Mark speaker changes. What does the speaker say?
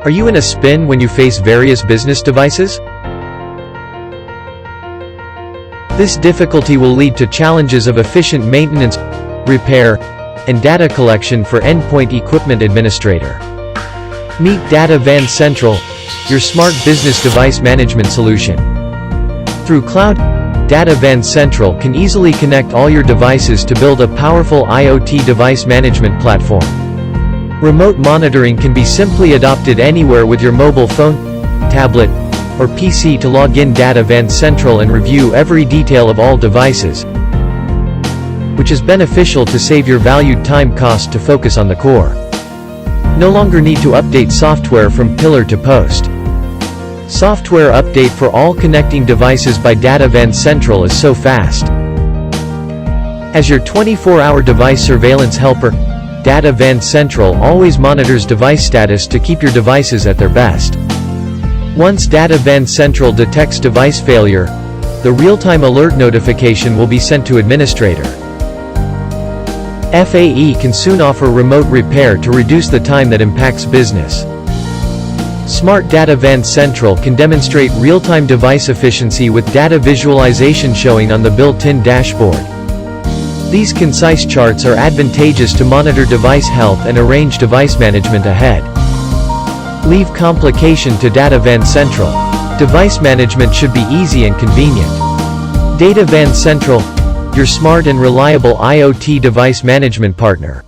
Speaker 1: Are you in a spin when you face various business devices? This difficulty will lead to challenges of efficient maintenance, repair, and data collection for Endpoint Equipment Administrator. Meet DataVan Central, your smart business device management solution. Through cloud, DataVan Central can easily connect all your devices to build a powerful IoT device management platform. Remote monitoring can be simply adopted anywhere with your mobile phone, tablet, or PC to log in DataVan Central and review every detail of all devices, which is beneficial to save your valued time cost to focus on the core. No longer need to update software from pillar to post. Software update for all connecting devices by DataVan Central is so fast. As your 24-hour device surveillance helper, DataVan Central always monitors device status to keep your devices at their best. Once DataVan Central detects device failure, the real-time alert notification will be sent to administrator. FAE can soon offer remote repair to reduce the time that impacts business. Smart DataVan Central can demonstrate real-time device efficiency with data visualization showing on the built-in dashboard. These concise charts are advantageous to monitor device health and arrange device management ahead. Leave complication to DataVan Central. Device management should be easy and convenient. DataVan Central, your smart and reliable IoT device management partner.